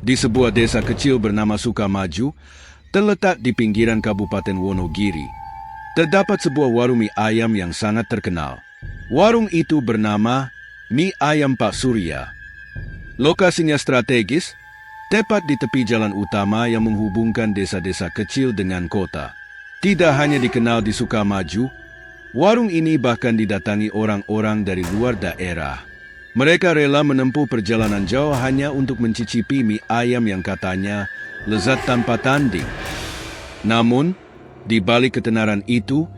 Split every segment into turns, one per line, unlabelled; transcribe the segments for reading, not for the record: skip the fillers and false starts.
di sebuah desa kecil bernama Sukamaju, terletak di pinggiran Kabupaten Wonogiri. Terdapat sebuah warung mie ayam yang sangat terkenal. Warung itu bernama Mie Ayam Pak Surya. Lokasinya strategis, tepat di tepi jalan utama yang menghubungkan desa-desa kecil dengan kota. Tidak hanya dikenal di Sukamaju, warung ini bahkan didatangi orang-orang dari luar daerah. Mereka rela menempuh perjalanan jauh hanya untuk mencicipi mie ayam yang katanya lezat tanpa tanding. Namun, di balik ketenaran itu,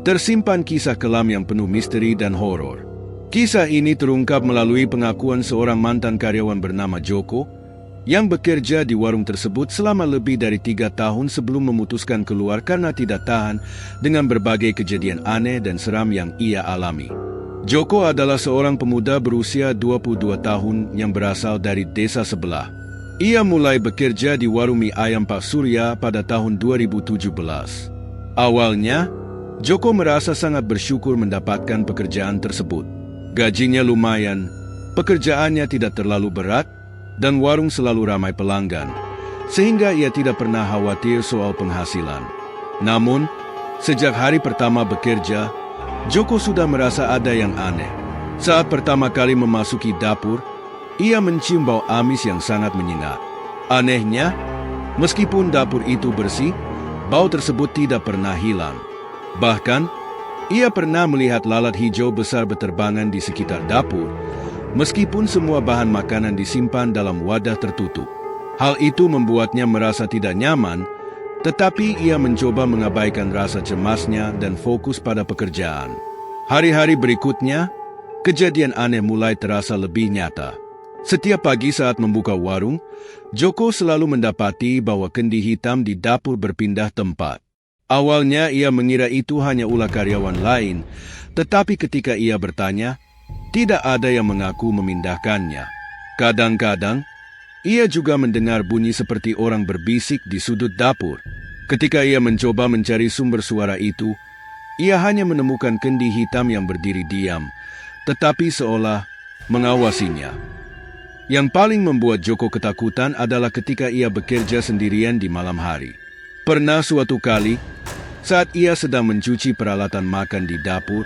tersimpan kisah kelam yang penuh misteri dan horor. Kisah ini terungkap melalui pengakuan seorang mantan karyawan bernama Joko yang bekerja di warung tersebut selama lebih dari 3 tahun sebelum memutuskan keluar karena tidak tahan dengan berbagai kejadian aneh dan seram yang ia alami. Joko adalah seorang pemuda berusia 22 tahun yang berasal dari desa sebelah. Ia mulai bekerja di warung mie ayam Pak Surya pada tahun 2017. Awalnya, Joko merasa sangat bersyukur mendapatkan pekerjaan tersebut. Gajinya lumayan, pekerjaannya tidak terlalu berat, dan warung selalu ramai pelanggan, sehingga ia tidak pernah khawatir soal penghasilan. Namun, sejak hari pertama bekerja, Joko sudah merasa ada yang aneh. Saat pertama kali memasuki dapur, ia mencium bau amis yang sangat menyengat. Anehnya, meskipun dapur itu bersih, bau tersebut tidak pernah hilang. Bahkan, ia pernah melihat lalat hijau besar berterbangan di sekitar dapur, meskipun semua bahan makanan disimpan dalam wadah tertutup. Hal itu membuatnya merasa tidak nyaman, tetapi ia mencoba mengabaikan rasa cemasnya dan fokus pada pekerjaan. Hari-hari berikutnya, kejadian aneh mulai terasa lebih nyata. Setiap pagi saat membuka warung, Joko selalu mendapati bahwa kendi hitam di dapur berpindah tempat. Awalnya ia mengira itu hanya ulah karyawan lain, tetapi ketika ia bertanya, tidak ada yang mengaku memindahkannya. Kadang-kadang, ia juga mendengar bunyi seperti orang berbisik di sudut dapur. Ketika ia mencoba mencari sumber suara itu, ia hanya menemukan kendi hitam yang berdiri diam, tetapi seolah mengawasinya. Yang paling membuat Joko ketakutan adalah ketika ia bekerja sendirian di malam hari. Pernah suatu kali, saat ia sedang mencuci peralatan makan di dapur,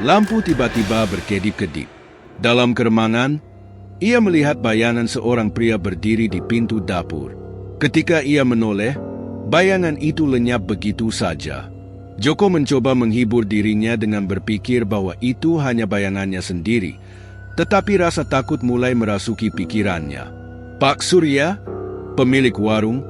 lampu tiba-tiba berkedip-kedip. Dalam keremangan, ia melihat bayangan seorang pria berdiri di pintu dapur. Ketika ia menoleh, bayangan itu lenyap begitu saja. Joko mencoba menghibur dirinya dengan berpikir bahwa itu hanya bayangannya sendiri, tetapi rasa takut mulai merasuki pikirannya. Pak Surya, pemilik warung,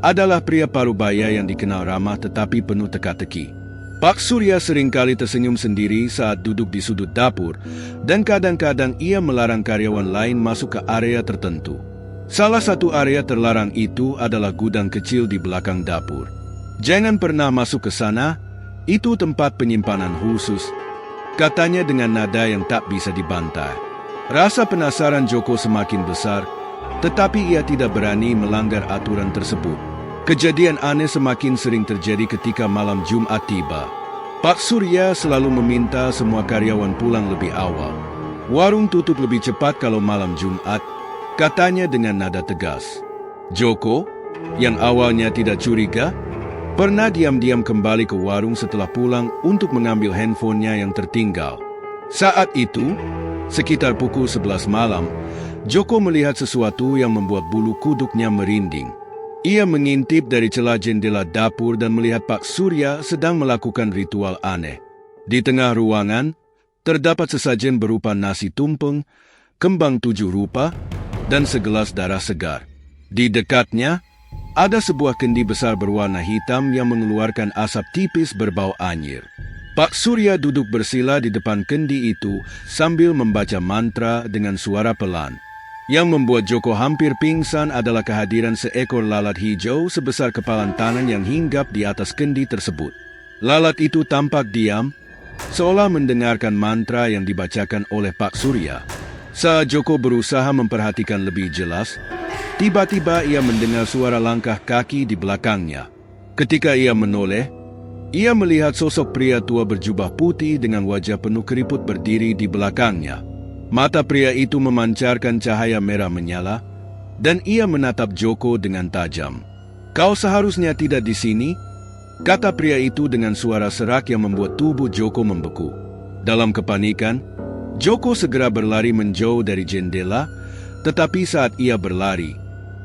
adalah pria parubaya yang dikenal ramah tetapi penuh teka-teki. Pak Surya seringkali tersenyum sendiri saat duduk di sudut dapur, dan kadang-kadang ia melarang karyawan lain masuk ke area tertentu. Salah satu area terlarang itu adalah gudang kecil di belakang dapur. Jangan pernah masuk ke sana, itu tempat penyimpanan khusus, katanya dengan nada yang tak bisa dibantah. Rasa penasaran Joko semakin besar, tetapi ia tidak berani melanggar aturan tersebut. Kejadian aneh semakin sering terjadi ketika malam Jumat tiba. Pak Surya selalu meminta semua karyawan pulang lebih awal. Warung tutup lebih cepat kalau malam Jumat, katanya dengan nada tegas. Joko, yang awalnya tidak curiga, pernah diam-diam kembali ke warung setelah pulang untuk mengambil handphonenya yang tertinggal. Saat itu, sekitar pukul 11 malam, Joko melihat sesuatu yang membuat bulu kuduknya merinding. Ia mengintip dari celah jendela dapur dan melihat Pak Surya sedang melakukan ritual aneh. Di tengah ruangan, terdapat sesajen berupa nasi tumpeng, kembang 7 rupa, dan segelas darah segar. Di dekatnya, ada sebuah kendi besar berwarna hitam yang mengeluarkan asap tipis berbau anyir. Pak Surya duduk bersila di depan kendi itu sambil membaca mantra dengan suara pelan. Yang membuat Joko hampir pingsan adalah kehadiran seekor lalat hijau sebesar kepalan tangan yang hinggap di atas kendi tersebut. Lalat itu tampak diam, seolah mendengarkan mantra yang dibacakan oleh Pak Surya. Saat Joko berusaha memperhatikan lebih jelas, tiba-tiba ia mendengar suara langkah kaki di belakangnya. Ketika ia menoleh, ia melihat sosok pria tua berjubah putih dengan wajah penuh keriput berdiri di belakangnya. Mata pria itu memancarkan cahaya merah menyala, dan ia menatap Joko dengan tajam. "Kau seharusnya tidak di sini," kata pria itu dengan suara serak yang membuat tubuh Joko membeku. Dalam kepanikan, Joko segera berlari menjauh dari jendela, tetapi saat ia berlari,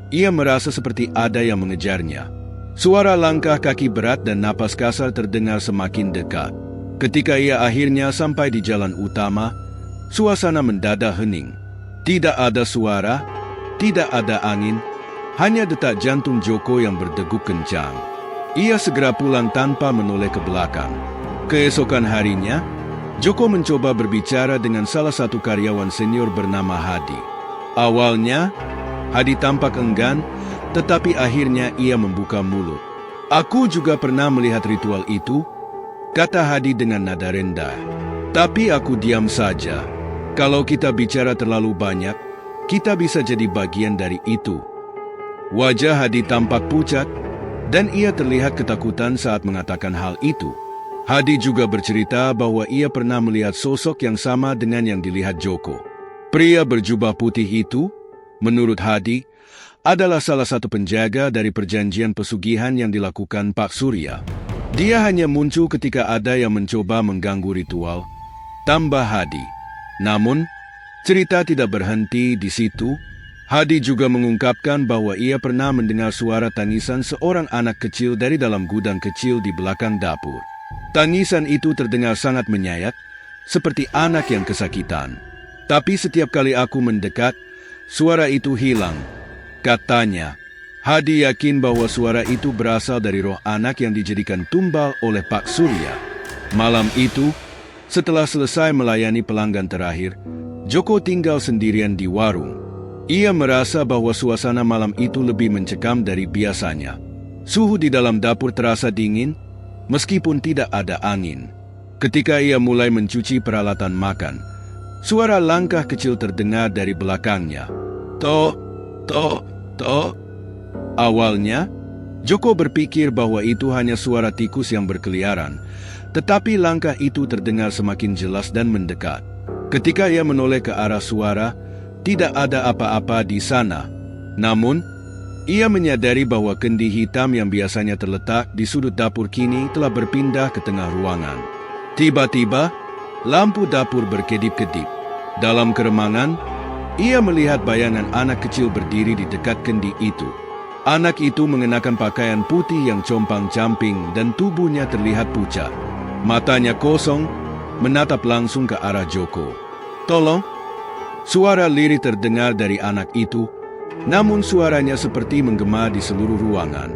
ia merasa seperti ada yang mengejarnya. Suara langkah kaki berat dan napas kasar terdengar semakin dekat. Ketika ia akhirnya sampai di jalan utama, suasana mendadak hening. Tidak ada suara, tidak ada angin, hanya detak jantung Joko yang berdeguk kencang. Ia segera pulang tanpa menoleh ke belakang. Keesokan harinya, Joko mencoba berbicara dengan salah satu karyawan senior bernama Hadi. Awalnya, Hadi tampak enggan, tetapi akhirnya ia membuka mulut. "Aku juga pernah melihat ritual itu," kata Hadi dengan nada rendah. "Tapi aku diam saja. Kalau kita bicara terlalu banyak, kita bisa jadi bagian dari itu." Wajah Hadi tampak pucat, dan ia terlihat ketakutan saat mengatakan hal itu. Hadi juga bercerita bahwa ia pernah melihat sosok yang sama dengan yang dilihat Joko. Pria berjubah putih itu, menurut Hadi, adalah salah satu penjaga dari perjanjian pesugihan yang dilakukan Pak Surya. Dia hanya muncul ketika ada yang mencoba mengganggu ritual, tambah Hadi. Namun, cerita tidak berhenti di situ. Hadi juga mengungkapkan bahwa ia pernah mendengar suara tangisan seorang anak kecil dari dalam gudang kecil di belakang dapur. Tangisan itu terdengar sangat menyayat, seperti anak yang kesakitan. "Tapi setiap kali aku mendekat, suara itu hilang," katanya. Hadi yakin bahwa suara itu berasal dari roh anak yang dijadikan tumbal oleh Pak Surya. Malam itu, setelah selesai melayani pelanggan terakhir, Joko tinggal sendirian di warung. Ia merasa bahwa suasana malam itu lebih mencekam dari biasanya. Suhu di dalam dapur terasa dingin, meskipun tidak ada angin. Ketika ia mulai mencuci peralatan makan, suara langkah kecil terdengar dari belakangnya. "Tok, tok, tok." Awalnya, Joko berpikir bahwa itu hanya suara tikus yang berkeliaran, tetapi langkah itu terdengar semakin jelas dan mendekat. Ketika ia menoleh ke arah suara, tidak ada apa-apa di sana. Namun, ia menyadari bahwa kendi hitam yang biasanya terletak di sudut dapur kini telah berpindah ke tengah ruangan. Tiba-tiba, lampu dapur berkedip-kedip. Dalam keremangan, ia melihat bayangan anak kecil berdiri di dekat kendi itu. Anak itu mengenakan pakaian putih yang compang-camping dan tubuhnya terlihat pucat. Matanya kosong, menatap langsung ke arah Joko. "Tolong!" Suara lirih terdengar dari anak itu, namun suaranya seperti menggema di seluruh ruangan.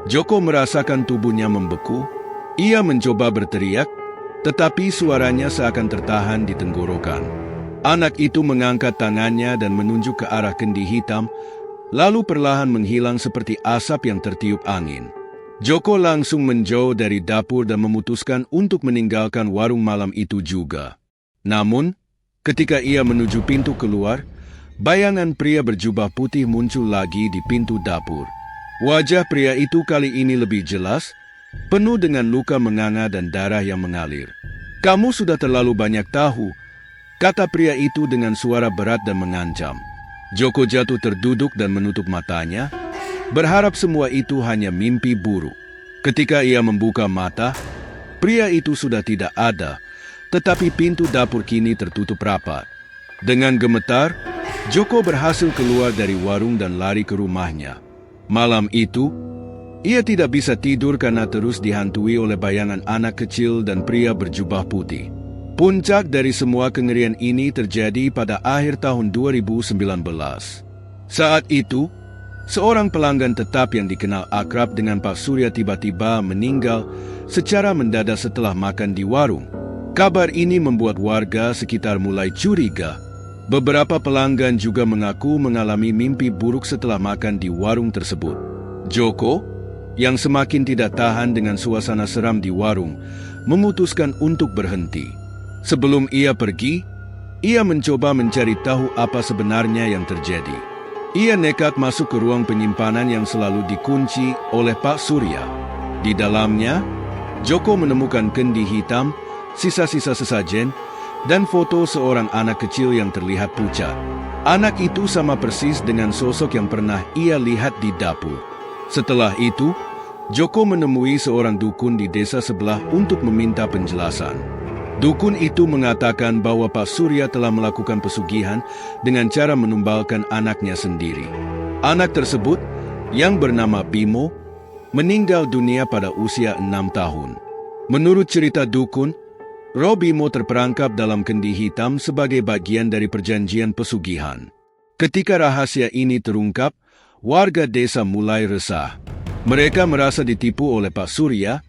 Joko merasakan tubuhnya membeku. Ia mencoba berteriak, tetapi suaranya seakan tertahan di tenggorokan. Anak itu mengangkat tangannya dan menunjuk ke arah kendi hitam, lalu perlahan menghilang seperti asap yang tertiup angin. Joko langsung menjauh dari dapur dan memutuskan untuk meninggalkan warung malam itu juga. Namun, ketika ia menuju pintu keluar, bayangan pria berjubah putih muncul lagi di pintu dapur. Wajah pria itu kali ini lebih jelas, penuh dengan luka menganga dan darah yang mengalir. "Kamu sudah terlalu banyak tahu," kata pria itu dengan suara berat dan mengancam. Joko jatuh terduduk dan menutup matanya, berharap semua itu hanya mimpi buruk. Ketika ia membuka mata, pria itu sudah tidak ada, tetapi pintu dapur kini tertutup rapat. Dengan gemetar, Joko berhasil keluar dari warung dan lari ke rumahnya. Malam itu, ia tidak bisa tidur karena terus dihantui oleh bayangan anak kecil dan pria berjubah putih. Puncak dari semua kengerian ini terjadi pada akhir tahun 2019. Saat itu, seorang pelanggan tetap yang dikenal akrab dengan Pak Surya tiba-tiba meninggal secara mendadak setelah makan di warung. Kabar ini membuat warga sekitar mulai curiga. Beberapa pelanggan juga mengaku mengalami mimpi buruk setelah makan di warung tersebut. Joko, yang semakin tidak tahan dengan suasana seram di warung, memutuskan untuk berhenti. Sebelum ia pergi, ia mencoba mencari tahu apa sebenarnya yang terjadi. Ia nekat masuk ke ruang penyimpanan yang selalu dikunci oleh Pak Surya. Di dalamnya, Joko menemukan kendi hitam, sisa-sisa sesajen, dan foto seorang anak kecil yang terlihat pucat. Anak itu sama persis dengan sosok yang pernah ia lihat di dapur. Setelah itu, Joko menemui seorang dukun di desa sebelah untuk meminta penjelasan. Dukun itu mengatakan bahwa Pak Surya telah melakukan pesugihan dengan cara menumbalkan anaknya sendiri. Anak tersebut, yang bernama Bimo, meninggal dunia pada usia 6 tahun. Menurut cerita dukun, roh Bimo terperangkap dalam kendi hitam sebagai bagian dari perjanjian pesugihan. Ketika rahasia ini terungkap, warga desa mulai resah. Mereka merasa ditipu oleh Pak Surya,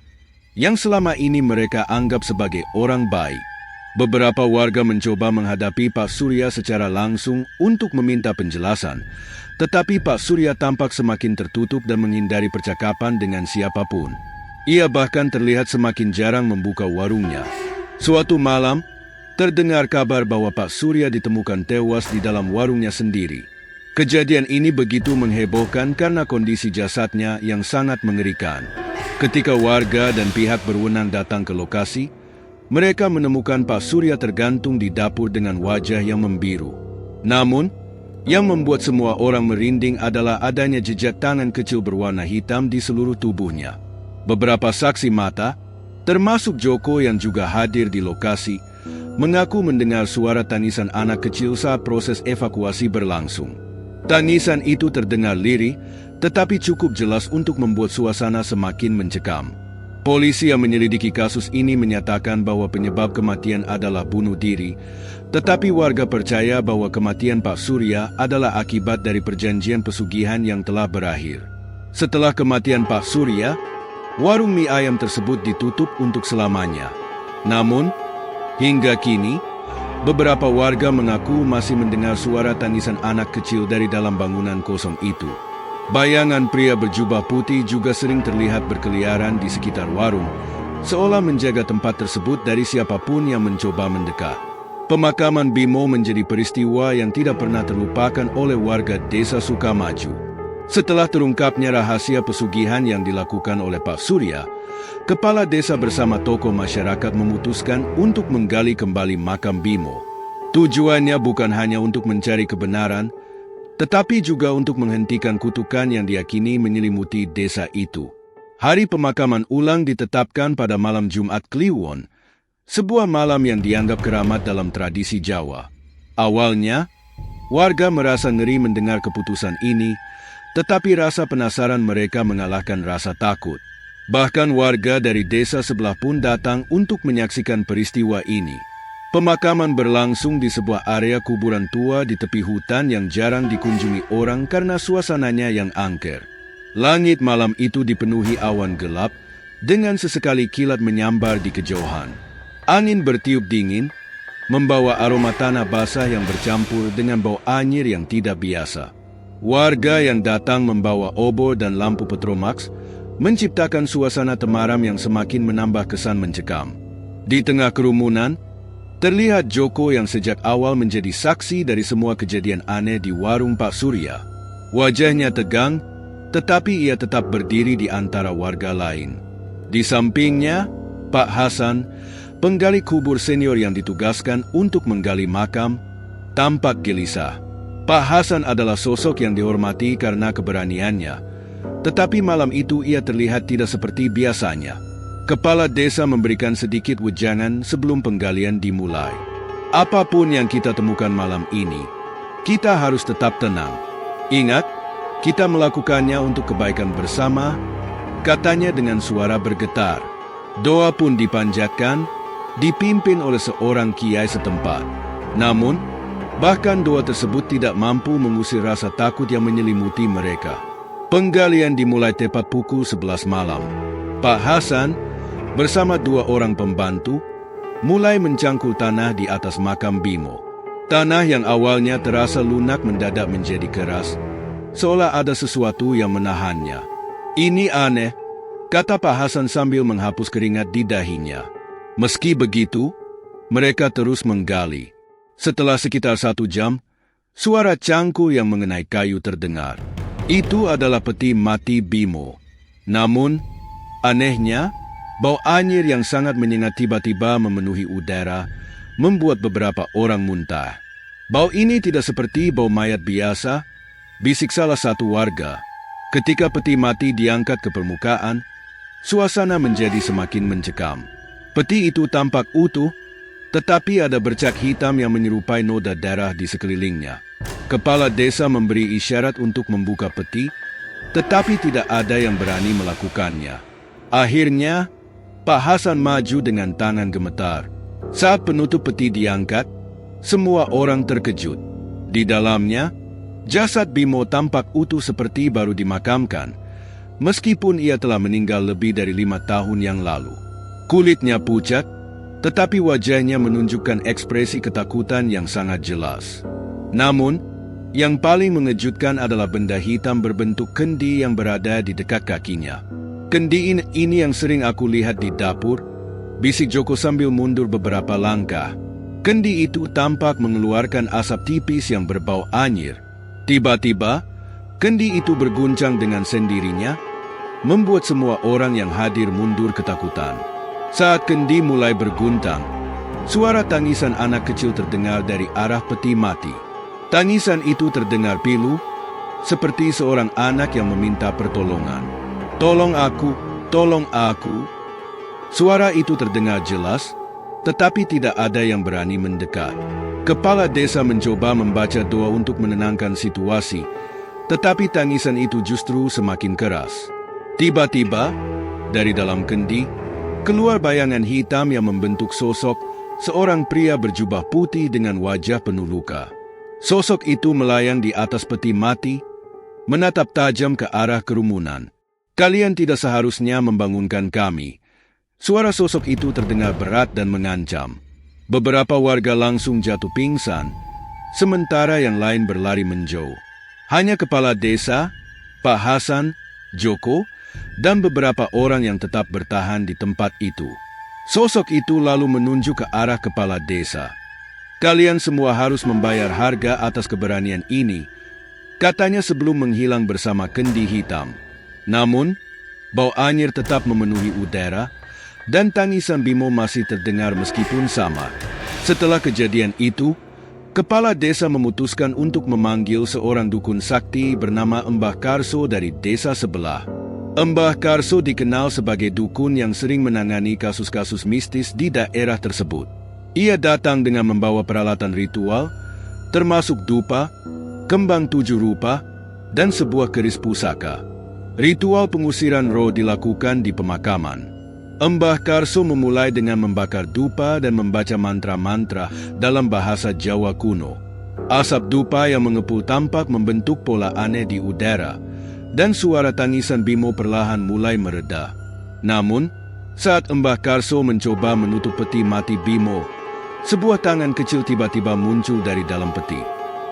yang selama ini mereka anggap sebagai orang baik. Beberapa warga mencoba menghadapi Pak Surya secara langsung untuk meminta penjelasan, tetapi Pak Surya tampak semakin tertutup dan menghindari percakapan dengan siapapun. Ia bahkan terlihat semakin jarang membuka warungnya. Suatu malam, terdengar kabar bahwa Pak Surya ditemukan tewas di dalam warungnya sendiri. Kejadian ini begitu menghebohkan karena kondisi jasadnya yang sangat mengerikan. Ketika warga dan pihak berwenang datang ke lokasi, mereka menemukan Pak Surya tergantung di dapur dengan wajah yang membiru. Namun, yang membuat semua orang merinding adalah adanya jejak tangan kecil berwarna hitam di seluruh tubuhnya. Beberapa saksi mata, termasuk Joko yang juga hadir di lokasi, mengaku mendengar suara tangisan anak kecil saat proses evakuasi berlangsung. Tangisan itu terdengar lirih, tetapi cukup jelas untuk membuat suasana semakin mencekam. Polisi yang menyelidiki kasus ini menyatakan bahwa penyebab kematian adalah bunuh diri, tetapi warga percaya bahwa kematian Pak Surya adalah akibat dari perjanjian pesugihan yang telah berakhir. Setelah kematian Pak Surya, warung mie ayam tersebut ditutup untuk selamanya. Namun, hingga kini, beberapa warga mengaku masih mendengar suara tangisan anak kecil dari dalam bangunan kosong itu. Bayangan pria berjubah putih juga sering terlihat berkeliaran di sekitar warung, seolah menjaga tempat tersebut dari siapapun yang mencoba mendekat. Pemakaman Bimo menjadi peristiwa yang tidak pernah terlupakan oleh warga desa Sukamaju. Setelah terungkapnya rahasia pesugihan yang dilakukan oleh Pak Surya, kepala desa bersama tokoh masyarakat memutuskan untuk menggali kembali makam Bimo. Tujuannya bukan hanya untuk mencari kebenaran, tetapi juga untuk menghentikan kutukan yang diyakini menyelimuti desa itu. Hari pemakaman ulang ditetapkan pada malam Jumat Kliwon, sebuah malam yang dianggap keramat dalam tradisi Jawa. Awalnya, warga merasa ngeri mendengar keputusan ini, tetapi rasa penasaran mereka mengalahkan rasa takut. Bahkan warga dari desa sebelah pun datang untuk menyaksikan peristiwa ini. Pemakaman berlangsung di sebuah area kuburan tua di tepi hutan yang jarang dikunjungi orang karena suasananya yang angker. Langit malam itu dipenuhi awan gelap, dengan sesekali kilat menyambar di kejauhan. Angin bertiup dingin, membawa aroma tanah basah yang bercampur dengan bau anyir yang tidak biasa. Warga yang datang membawa obor dan lampu petromax menciptakan suasana temaram yang semakin menambah kesan mencekam. Di tengah kerumunan, terlihat Joko yang sejak awal menjadi saksi dari semua kejadian aneh di warung Pak Surya. Wajahnya tegang, tetapi ia tetap berdiri di antara warga lain. Di sampingnya, Pak Hasan, penggali kubur senior yang ditugaskan untuk menggali makam, tampak gelisah. Pak Hasan adalah sosok yang dihormati karena keberaniannya, tetapi malam itu ia terlihat tidak seperti biasanya. Kepala desa memberikan sedikit wejangan sebelum penggalian dimulai. Apapun yang kita temukan malam ini, kita harus tetap tenang. Ingat, kita melakukannya untuk kebaikan bersama, katanya dengan suara bergetar. Doa pun dipanjatkan, dipimpin oleh seorang kiai setempat. Namun, bahkan doa tersebut tidak mampu mengusir rasa takut yang menyelimuti mereka. Penggalian dimulai tepat pukul 11 malam. Pak Hasan bersama 2 orang pembantu mulai mencangkul tanah di atas makam Bimo. Tanah yang awalnya terasa lunak mendadak menjadi keras, seolah ada sesuatu yang menahannya. Ini aneh, kata Pak Hasan sambil menghapus keringat di dahinya. Meski begitu, mereka terus menggali. Setelah sekitar 1 jam, suara cangkul yang mengenai kayu terdengar. Itu adalah peti mati Bimo. Namun, anehnya, bau anyir yang sangat menyengat tiba-tiba memenuhi udara, membuat beberapa orang muntah. Bau ini tidak seperti bau mayat biasa, bisik salah satu warga. Ketika peti mati diangkat ke permukaan, suasana menjadi semakin mencekam. Peti itu tampak utuh, tetapi ada bercak hitam yang menyerupai noda darah di sekelilingnya. Kepala desa memberi isyarat untuk membuka peti, tetapi tidak ada yang berani melakukannya. Akhirnya, Pak Hasan maju dengan tangan gemetar. Saat penutup peti diangkat, semua orang terkejut. Di dalamnya, jasad Bimo tampak utuh seperti baru dimakamkan, meskipun ia telah meninggal lebih dari 5 tahun yang lalu. Kulitnya pucat, tetapi wajahnya menunjukkan ekspresi ketakutan yang sangat jelas. Namun, yang paling mengejutkan adalah benda hitam berbentuk kendi yang berada di dekat kakinya. Kendi ini yang sering aku lihat di dapur, bisik Joko sambil mundur beberapa langkah. Kendi itu tampak mengeluarkan asap tipis yang berbau anyir. Tiba-tiba, kendi itu berguncang dengan sendirinya, membuat semua orang yang hadir mundur ketakutan. Saat kendi mulai berguntang, suara tangisan anak kecil terdengar dari arah peti mati. Tangisan itu terdengar pilu, seperti seorang anak yang meminta pertolongan. "Tolong aku, tolong aku." Suara itu terdengar jelas, tetapi tidak ada yang berani mendekat. Kepala desa mencoba membaca doa untuk menenangkan situasi, tetapi tangisan itu justru semakin keras. Tiba-tiba, dari dalam kendi, keluar bayangan hitam yang membentuk sosok seorang pria berjubah putih dengan wajah penuh luka. Sosok itu melayang di atas peti mati, menatap tajam ke arah kerumunan. "Kalian tidak seharusnya membangunkan kami." Suara sosok itu terdengar berat dan mengancam. Beberapa warga langsung jatuh pingsan, sementara yang lain berlari menjauh. Hanya kepala desa, Pak Hasan, Joko, dan beberapa orang yang tetap bertahan di tempat itu. Sosok itu lalu menunjuk ke arah kepala desa. "Kalian semua harus membayar harga atas keberanian ini," katanya sebelum menghilang bersama kendi hitam. Namun, bau anyir tetap memenuhi udara, dan tangisan Bimo masih terdengar meskipun samar. Setelah kejadian itu, kepala desa memutuskan untuk memanggil seorang dukun sakti bernama Mbah Karso dari desa sebelah. Mbah Karso dikenal sebagai dukun yang sering menangani kasus-kasus mistis di daerah tersebut. Ia datang dengan membawa peralatan ritual, termasuk dupa, kembang 7 rupa, dan sebuah keris pusaka. Ritual pengusiran roh dilakukan di pemakaman. Mbah Karso memulai dengan membakar dupa dan membaca mantra-mantra dalam bahasa Jawa kuno. Asap dupa yang mengepul tampak membentuk pola aneh di udara, dan suara tangisan Bimo perlahan mulai mereda. Namun, saat Mbah Karso mencoba menutup peti mati Bimo, sebuah tangan kecil tiba-tiba muncul dari dalam peti.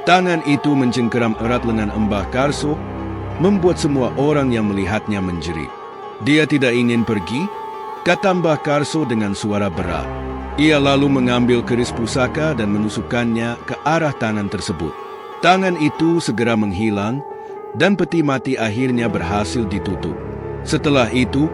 Tangan itu mencengkeram erat lengan Mbah Karso, membuat semua orang yang melihatnya menjerit. "Dia tidak ingin pergi," kata Mbah Karso dengan suara berat. Ia lalu mengambil keris pusaka dan menusukkannya ke arah tangan tersebut. Tangan itu segera menghilang, dan peti mati akhirnya berhasil ditutup. Setelah itu,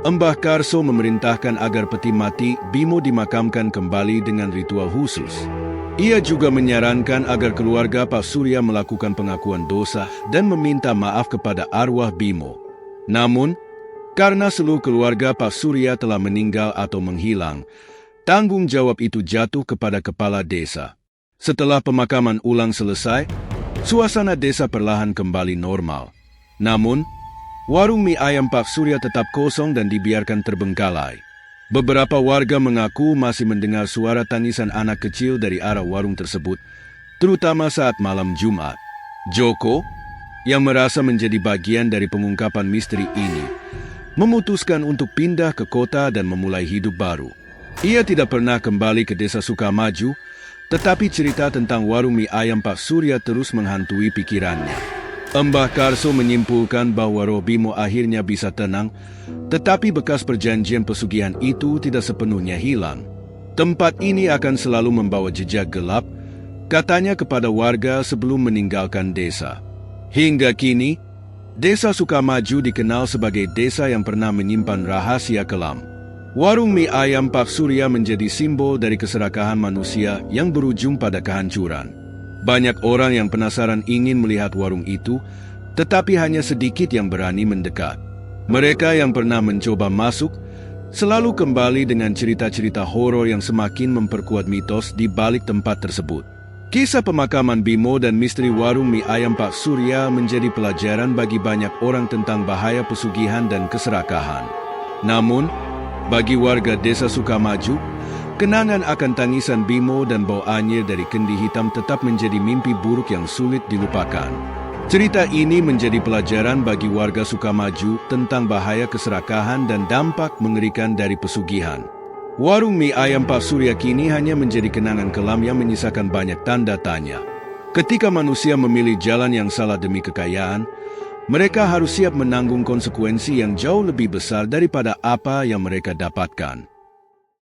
Mbah Karso memerintahkan agar peti mati Bimo dimakamkan kembali dengan ritual khusus. Ia juga menyarankan agar keluarga Pak Surya melakukan pengakuan dosa dan meminta maaf kepada arwah Bimo. Namun, karena seluruh keluarga Pak Surya telah meninggal atau menghilang, tanggung jawab itu jatuh kepada kepala desa. Setelah pemakaman ulang selesai, suasana desa perlahan kembali normal. Namun, warung mie ayam Pak Surya tetap kosong dan dibiarkan terbengkalai. Beberapa warga mengaku masih mendengar suara tangisan anak kecil dari arah warung tersebut, terutama saat malam Jumat. Joko, yang merasa menjadi bagian dari pengungkapan misteri ini, memutuskan untuk pindah ke kota dan memulai hidup baru. Ia tidak pernah kembali ke desa Sukamaju, tetapi cerita tentang warung mie ayam Pak Surya terus menghantui pikirannya. Mbah Karso menyimpulkan bahwa roh Bimo akhirnya bisa tenang, tetapi bekas perjanjian pesugihan itu tidak sepenuhnya hilang. Tempat ini akan selalu membawa jejak gelap, katanya kepada warga sebelum meninggalkan desa. Hingga kini, desa Sukamaju dikenal sebagai desa yang pernah menyimpan rahasia kelam. Warung mie ayam Pak Surya menjadi simbol dari keserakahan manusia yang berujung pada kehancuran. Banyak orang yang penasaran ingin melihat warung itu, tetapi hanya sedikit yang berani mendekat. Mereka yang pernah mencoba masuk selalu kembali dengan cerita-cerita horor yang semakin memperkuat mitos di balik tempat tersebut. Kisah pemakaman Bimo dan misteri warung mie ayam Pak Surya menjadi pelajaran bagi banyak orang tentang bahaya pesugihan dan keserakahan. Namun, bagi warga desa Sukamaju, kenangan akan tangisan Bimo dan bau anyir dari kendi hitam tetap menjadi mimpi buruk yang sulit dilupakan. Cerita ini menjadi pelajaran bagi warga Sukamaju tentang bahaya keserakahan dan dampak mengerikan dari pesugihan. Warung mie ayam Pak Surya kini hanya menjadi kenangan kelam yang menyisakan banyak tanda tanya. Ketika manusia memilih jalan yang salah demi kekayaan, mereka harus siap menanggung konsekuensi yang jauh lebih besar daripada apa yang mereka dapatkan.